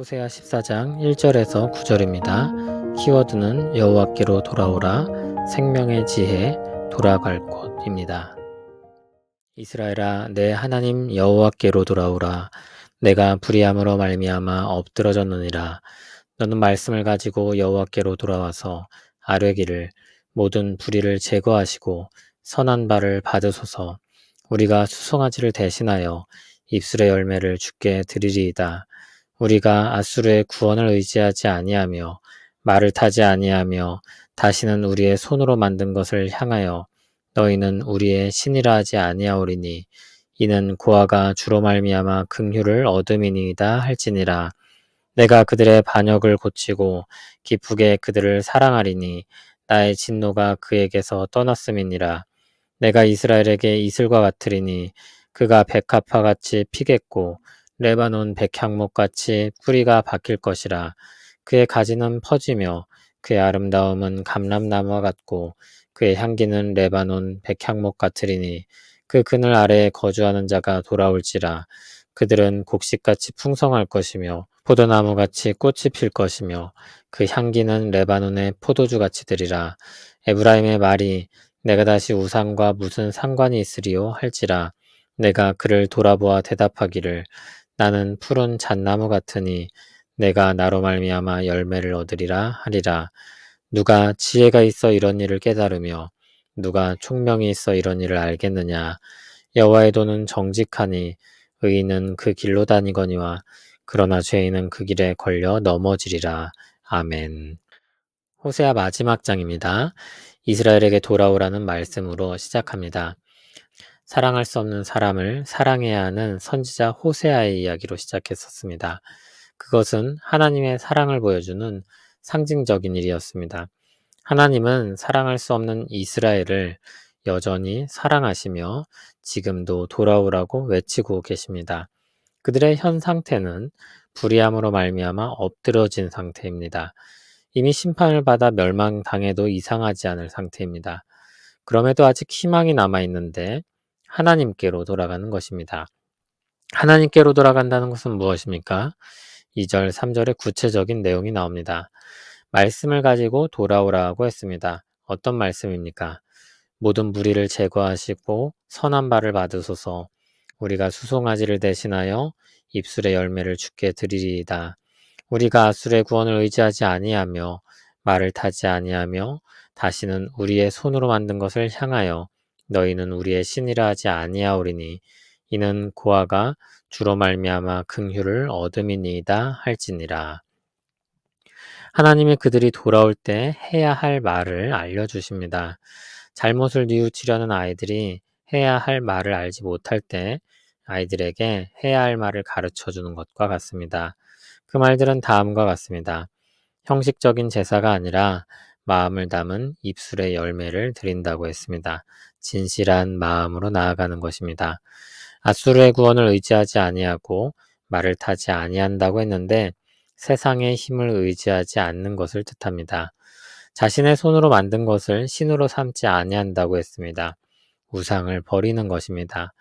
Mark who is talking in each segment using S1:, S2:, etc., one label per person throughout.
S1: 호세아 14장 1절에서 9절입니다. 키워드는 여호와께로 돌아오라, 생명의 지혜, 돌아갈 곳입니다. 이스라엘아, 내 하나님 여호와께로 돌아오라. 내가 불의함으로 말미암아 엎드러졌느니라. 너는 말씀을 가지고 여호와께로 돌아와서 아뢰기를, 모든 불의를 제거하시고 선한 바를 받으소서. 우리가 수송아지를 대신하여 입술의 열매를 주께 드리리이다. 우리가 앗수르의 구원을 의지하지 아니하며 말을 타지 아니하며 다시는 우리의 손으로 만든 것을 향하여 너희는 우리의 신이라 하지 아니하오리니 이는 고아가 주로 말미암아 긍휼을 얻음이니이다 할지니라. 내가 그들의 반역을 고치고 기쁘게 그들을 사랑하리니 나의 진노가 그에게서 떠났음이니라. 내가 이스라엘에게 이슬과 같으리니 그가 백합화같이 피겠고 레바논 백향목같이 뿌리가 박힐 것이라. 그의 가지는 퍼지며 그의 아름다움은 감람나무와 같고 그의 향기는 레바논 백향목 같으리니 그 그늘 아래에 거주하는 자가 돌아올지라. 그들은 곡식같이 풍성할 것이며 포도나무같이 꽃이 필 것이며 그 향기는 레바논의 포도주같이 되리라. 에브라임의 말이 내가 다시 우상과 무슨 상관이 있으리요 할지라. 내가 그를 돌아보아 대답하기를 나는 푸른 잣나무 같으니 내가 나로 말미암아 열매를 얻으리라 하리라. 누가 지혜가 있어 이런 일을 깨달으며 누가 총명이 있어 이런 일을 알겠느냐. 여호와의 도는 정직하니 의인은 그 길로 다니거니와 그러나 죄인은 그 길에 걸려 넘어지리라. 아멘. 호세아 마지막 장입니다. 이스라엘에게 돌아오라는 말씀으로 시작합니다. 사랑할 수 없는 사람을 사랑해야 하는 선지자 호세아의 이야기로 시작했었습니다. 그것은 하나님의 사랑을 보여주는 상징적인 일이었습니다. 하나님은 사랑할 수 없는 이스라엘을 여전히 사랑하시며 지금도 돌아오라고 외치고 계십니다. 그들의 현 상태는 불의함으로 말미암아 엎드러진 상태입니다. 이미 심판을 받아 멸망당해도 이상하지 않을 상태입니다. 그럼에도 아직 희망이 남아있는데 하나님께로 돌아가는 것입니다. 하나님께로 돌아간다는 것은 무엇입니까? 2절, 3절에 구체적인 내용이 나옵니다. 말씀을 가지고 돌아오라고 했습니다. 어떤 말씀입니까? 모든 무리를 제거하시고 선한 바를 받으소서. 우리가 수송아지를 대신하여 입술의 열매를 주께 드리리이다. 우리가 앗술의 구원을 의지하지 아니하며 말을 타지 아니하며 다시는 우리의 손으로 만든 것을 향하여 너희는 우리의 신이라 하지 아니하오리니 이는 고아가 주로 말미암아 긍휼을 얻음이니이다 할지니라. 하나님이 그들이 돌아올 때 해야 할 말을 알려주십니다. 잘못을 뉘우치려는 아이들이 해야 할 말을 알지 못할 때 아이들에게 해야 할 말을 가르쳐 주는 것과 같습니다. 그 말들은 다음과 같습니다. 형식적인 제사가 아니라 마음을 담은 입술의 열매를 드린다고 했습니다. 진실한 마음으로 나아가는 것입니다. 앗수르의 구원을 의지하지 아니하고 말을 타지 아니한다고 했는데 세상의 힘을 의지하지 않는 것을 뜻합니다. 자신의 손으로 만든 것을 신으로 삼지 아니한다고 했습니다. 우상을 버리는 것입니다.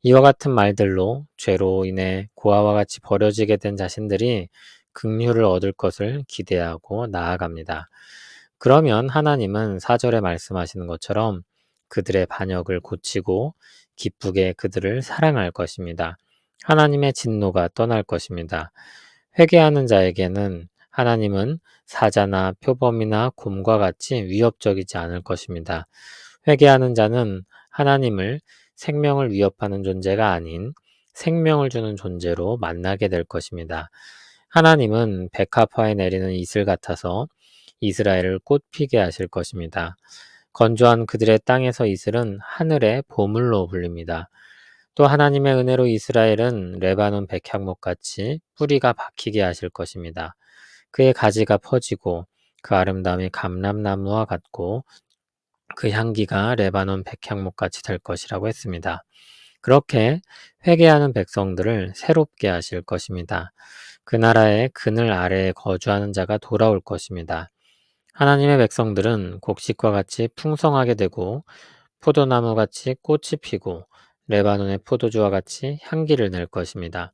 S1: 이와 같은 말들로 죄로 인해 고아와 같이 버려지게 된 자신들이 긍휼을 얻을 것을 기대하고 나아갑니다. 그러면 하나님은 4절에 말씀하시는 것처럼 그들의 반역을 고치고 기쁘게 그들을 사랑할 것입니다. 하나님의 진노가 떠날 것입니다. 회개하는 자에게는 하나님은 사자나 표범이나 곰과 같이 위협적이지 않을 것입니다. 회개하는 자는 하나님을 생명을 위협하는 존재가 아닌 생명을 주는 존재로 만나게 될 것입니다. 하나님은 백합화에 내리는 이슬 같아서 이스라엘을 꽃피게 하실 것입니다. 건조한 그들의 땅에서 이슬은 하늘의 보물로 불립니다. 또 하나님의 은혜로 이스라엘은 레바논 백향목같이 뿌리가 박히게 하실 것입니다. 그의 가지가 퍼지고 그 아름다움이 감람나무와 같고 그 향기가 레바논 백향목같이 될 것이라고 했습니다. 그렇게 회개하는 백성들을 새롭게 하실 것입니다. 그 나라의 그늘 아래에 거주하는 자가 돌아올 것입니다. 하나님의 백성들은 곡식과 같이 풍성하게 되고 포도나무같이 꽃이 피고 레바논의 포도주와 같이 향기를 낼 것입니다.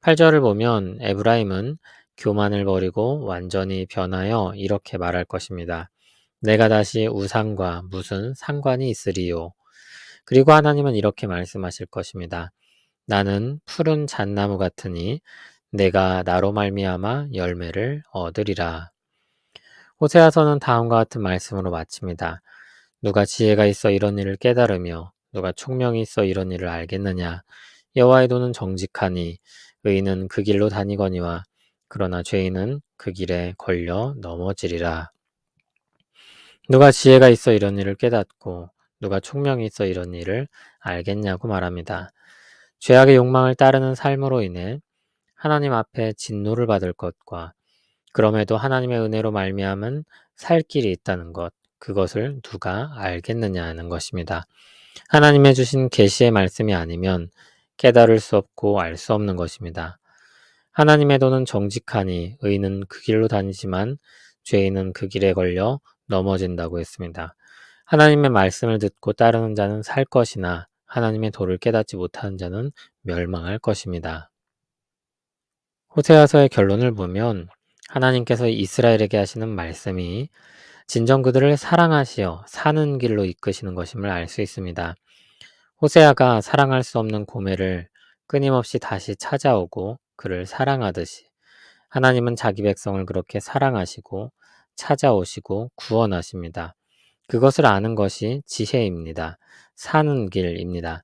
S1: 8절을 보면 에브라임은 교만을 버리고 완전히 변하여 이렇게 말할 것입니다. 내가 다시 우상과 무슨 상관이 있으리요. 그리고 하나님은 이렇게 말씀하실 것입니다. 나는 푸른 잣나무 같으니 내가 나로 말미암아 열매를 얻으리라. 호세아서는 다음과 같은 말씀으로 마칩니다. 누가 지혜가 있어 이런 일을 깨달으며 누가 총명이 있어 이런 일을 알겠느냐. 여호와의 도는 정직하니 의인은 그 길로 다니거니와 그러나 죄인은 그 길에 걸려 넘어지리라. 누가 지혜가 있어 이런 일을 깨닫고 누가 총명이 있어 이런 일을 알겠냐고 말합니다. 죄악의 욕망을 따르는 삶으로 인해 하나님 앞에 진노를 받을 것과 그럼에도 하나님의 은혜로 말미암은 살 길이 있다는 것, 그것을 누가 알겠느냐는 것입니다. 하나님의 주신 계시의 말씀이 아니면 깨달을 수 없고 알 수 없는 것입니다. 하나님의 도는 정직하니 의인은 그 길로 다니지만 죄인은 그 길에 걸려 넘어진다고 했습니다. 하나님의 말씀을 듣고 따르는 자는 살 것이나 하나님의 도를 깨닫지 못하는 자는 멸망할 것입니다. 호세아서의 결론을 보면 하나님께서 이스라엘에게 하시는 말씀이 진정 그들을 사랑하시어 사는 길로 이끄시는 것임을 알 수 있습니다. 호세아가 사랑할 수 없는 고멜을 끊임없이 다시 찾아오고 그를 사랑하듯이 하나님은 자기 백성을 그렇게 사랑하시고 찾아오시고 구원하십니다. 그것을 아는 것이 지혜입니다. 사는 길입니다.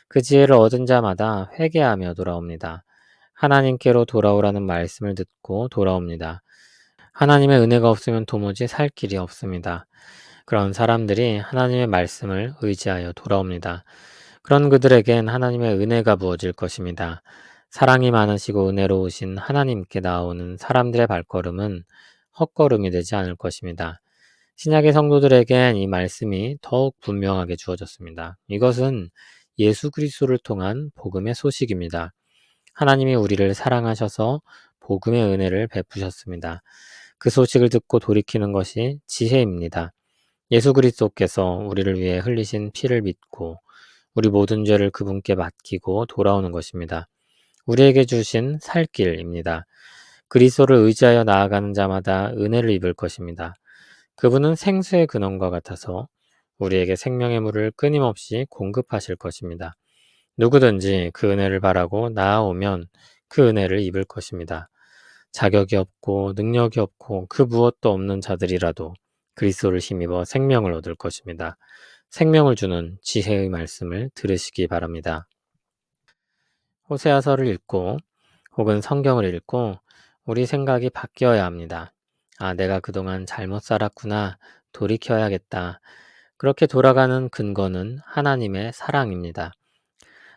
S1: 그 지혜를 얻은 자마다 회개하며 돌아옵니다. 하나님께로 돌아오라는 말씀을 듣고 돌아옵니다. 하나님의 은혜가 없으면 도무지 살 길이 없습니다. 그런 사람들이 하나님의 말씀을 의지하여 돌아옵니다. 그런 그들에겐 하나님의 은혜가 부어질 것입니다. 사랑이 많으시고 은혜로우신 하나님께 나오는 사람들의 발걸음은 헛걸음이 되지 않을 것입니다. 신약의 성도들에겐 이 말씀이 더욱 분명하게 주어졌습니다. 이것은 예수 그리스도를 통한 복음의 소식입니다. 하나님이 우리를 사랑하셔서 복음의 은혜를 베푸셨습니다. 그 소식을 듣고 돌이키는 것이 지혜입니다. 예수 그리스도께서 우리를 위해 흘리신 피를 믿고 우리 모든 죄를 그분께 맡기고 돌아오는 것입니다. 우리에게 주신 살 길입니다. 그리스도를 의지하여 나아가는 자마다 은혜를 입을 것입니다. 그분은 생수의 근원과 같아서 우리에게 생명의 물을 끊임없이 공급하실 것입니다. 누구든지 그 은혜를 바라고 나아오면 그 은혜를 입을 것입니다. 자격이 없고 능력이 없고 그 무엇도 없는 자들이라도 그리스도를 힘입어 생명을 얻을 것입니다. 생명을 주는 지혜의 말씀을 들으시기 바랍니다. 호세아서를 읽고 혹은 성경을 읽고 우리 생각이 바뀌어야 합니다. 아, 내가 그동안 잘못 살았구나. 돌이켜야겠다. 그렇게 돌아가는 근거는 하나님의 사랑입니다.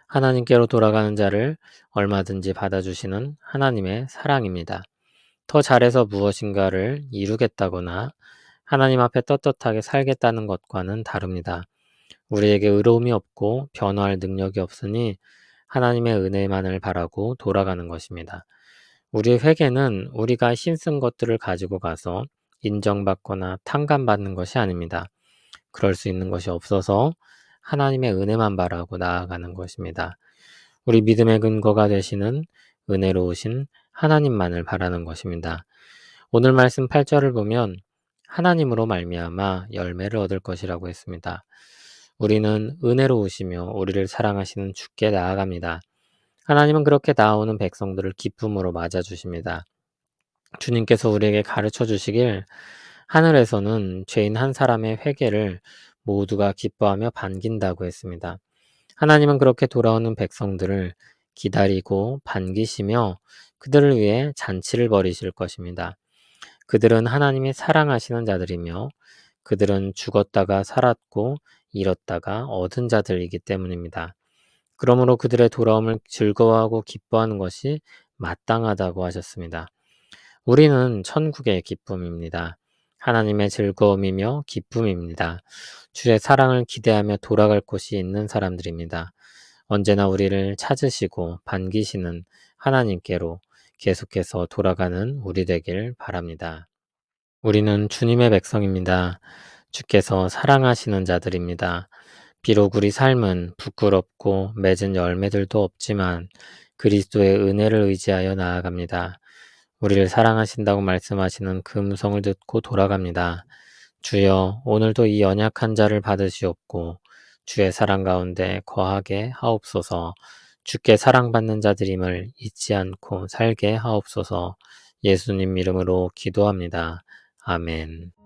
S1: 하나님께로 돌아가는 자를 얼마든지 받아주시는 하나님의 사랑입니다. 더 잘해서 무엇인가를 이루겠다거나 하나님 앞에 떳떳하게 살겠다는 것과는 다릅니다. 우리에게 의로움이 없고 변화할 능력이 없으니 하나님의 은혜만을 바라고 돌아가는 것입니다. 우리의 회개는 우리가 힘쓴 것들을 가지고 가서 인정받거나 탕감받는 것이 아닙니다. 그럴 수 있는 것이 없어서 하나님의 은혜만 바라고 나아가는 것입니다. 우리 믿음의 근거가 되시는 은혜로우신 하나님만을 바라는 것입니다. 오늘 말씀 8절을 보면 하나님으로 말미암아 열매를 얻을 것이라고 했습니다. 우리는 은혜로우시며 우리를 사랑하시는 주께 나아갑니다. 하나님은 그렇게 나아오는 백성들을 기쁨으로 맞아주십니다. 주님께서 우리에게 가르쳐 주시길 하늘에서는 죄인 한 사람의 회개를 모두가 기뻐하며 반긴다고 했습니다. 하나님은 그렇게 돌아오는 백성들을 기다리고 반기시며 그들을 위해 잔치를 벌이실 것입니다. 그들은 하나님이 사랑하시는 자들이며 그들은 죽었다가 살았고 잃었다가 얻은 자들이기 때문입니다. 그러므로 그들의 돌아옴을 즐거워하고 기뻐하는 것이 마땅하다고 하셨습니다. 우리는 천국의 기쁨입니다. 하나님의 즐거움이며 기쁨입니다. 주의 사랑을 기대하며 돌아갈 곳이 있는 사람들입니다. 언제나 우리를 찾으시고 반기시는 하나님께로 계속해서 돌아가는 우리 되길 바랍니다. 우리는 주님의 백성입니다. 주께서 사랑하시는 자들입니다. 비록 우리 삶은 부끄럽고 맺은 열매들도 없지만 그리스도의 은혜를 의지하여 나아갑니다. 우리를 사랑하신다고 말씀하시는 그 음성을 듣고 돌아갑니다. 주여, 오늘도 이 연약한 자를 받으시옵고 주의 사랑 가운데 거하게 하옵소서. 주께 사랑받는 자들임을 잊지 않고 살게 하옵소서. 예수님 이름으로 기도합니다. 아멘.